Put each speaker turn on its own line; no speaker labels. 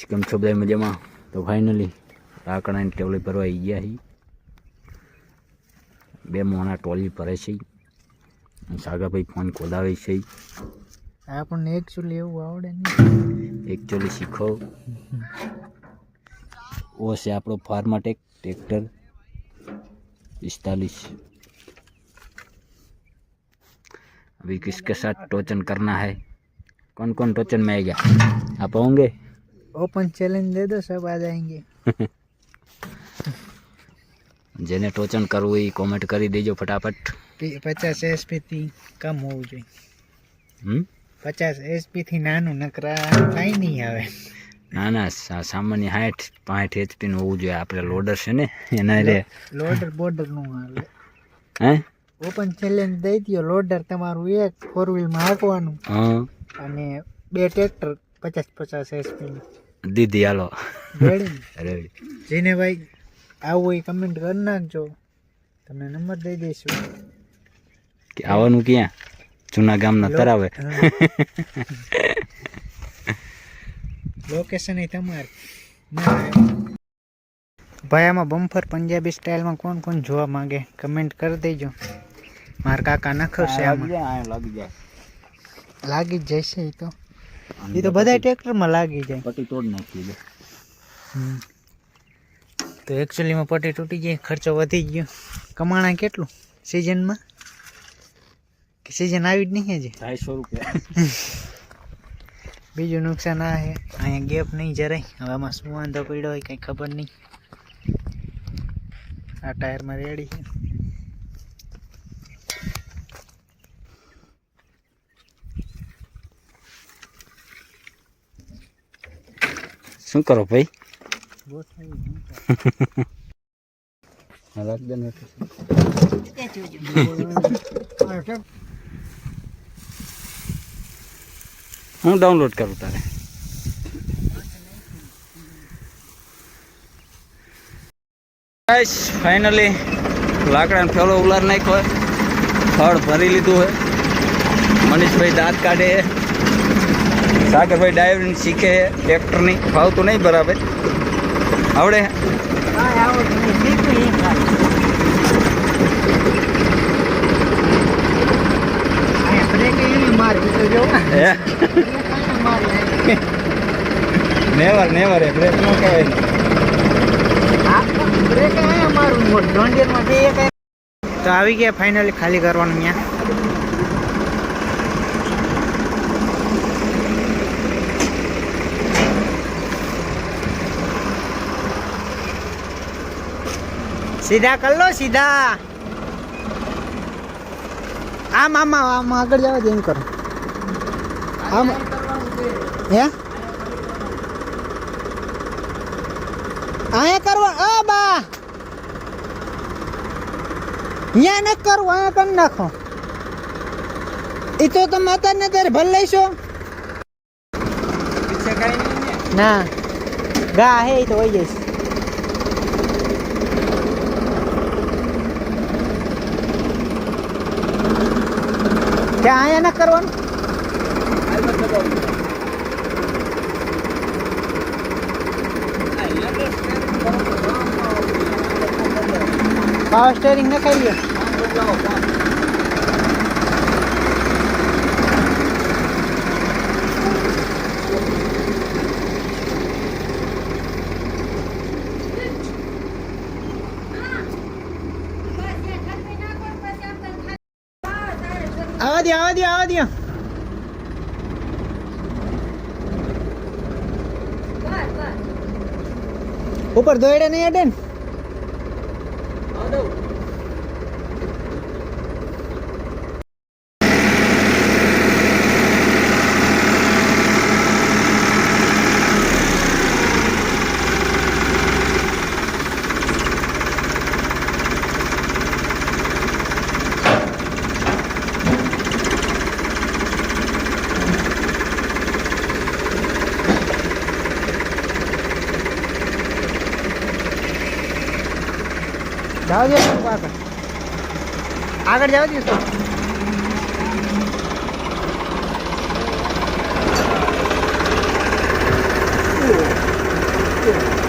કેમ છો બધા મજામાં? તો ફાઇનલી લાકડાની ટેબલ ભરવા આવી ગયા છીએ. 2 મોણા ટોલી ભરે છે. સાગાભાઈ ફોન ખોલાવે છે.
આપણને એકચ્યુઅલી એવું આવડે નહીં.
એકચ્યુઅલી શીખો. वो से आप लोग फार्माटेक ट्रैक्टर 45. अभी किसके साथ टोचन करना है? कौन कौन टोचन में आएगा? आप होंगे?
ओपन चैलेंज दे दो, सब आ जाएंगे.
जेने टोचन करવું એ કોમેન્ટ કરી દેજો ફટાફટ.
50 એસપી થી કમ હોવું જોઈએ. 50 એસપી થી નાનું નકરા કાઈ નહીં આવે.
ના ના સામાન્ય 60 એચપી નું હોવું જોઈએ. આપણે લોડર છે ને એના રે
લોડર બોર્ડર નું આવે.
હે
ઓપન ચેલેન્જ દઈ દો. લોડર તમારું એક 4 વ્હીલ માં હાંકવાનું અને 2 ટ્રેક્ટર 50 એસપી ની
દીદી હાલો
રેડી. જેને ભાઈ આવું હોય કમેન્ટ કરી નાખજો, તમને નંબર દઈ દઈશું.
કે આવવાનું ક્યાં? જૂના ગામના તરાવે.
લોકેશન એ તમારે. ભાઈ આમાં બમ્ફર પંજાબી સ્ટાઇલમાં કોણ કોણ જોવા માંગે કમેન્ટ કરી દેજો. મારા કાકા નખવશે આમાં. લાગી જ જશે. એ તો બધા ટ્રેક્ટરમાં લાગી જાય.
પટ્ટી તોડ નાખી દે.
તો એકચ્યુઅલીમાં પટ્ટી તૂટી જાય, ખર્ચો વધી ગયો. કમાણા કેટલું સિઝનમાં? કે સિઝન આવી જ નહીં હજી.
250 રૂપિયા.
બીજું નુકસાન આ છે, અહીંયા ગેપ નહીં જરાય. હવે આમાં શું વાંધો પડ્યો હોય કંઈ ખબર નહીં. આ ટાયરમાં રેડી છે.
શું કરો ભાઈ? હું ડાઉનલોડ કરું તારે. ફાઇનલી લાકડાનો ફેલો ઉલાર નાખ્યો હોય, ફળ ભરી લીધું હોય. મનીષભાઈ દાંત કાઢે, સાગરભાઈ ડ્રાઇવિંગ શીખે ટ્રેક્ટરની. ફાવતું નહીં બરાબર, આવડે? નેવર નેવર એ બ્રેક નો કહેવાય.
તો આવી ગયા ફાઇનલી, ખાલી કરવાનું ત્યાં. સીધા કર લો, સીધા. આમ આમ આમ આગળ જવા દે, એમ કરો. આમ હે અહીંયા કરવા. આ બા અહીંયા ન કરવું, અહીંયા કરી નાખો. એ તો તમે અત્યારે ત્યારે ભલ લઈશો. ના ગા હે એ તો હોય જઈશ. ત્યાં અહીંયા ના કરવાનું. પાવર સ્ટેરિંગ નખાઈ લ્યો. આવા દો, આવા દો, આવા દો. ઉપર દોડે નહીં અડે ને. જાઓ દે આગળ જાઓ દે. ગયું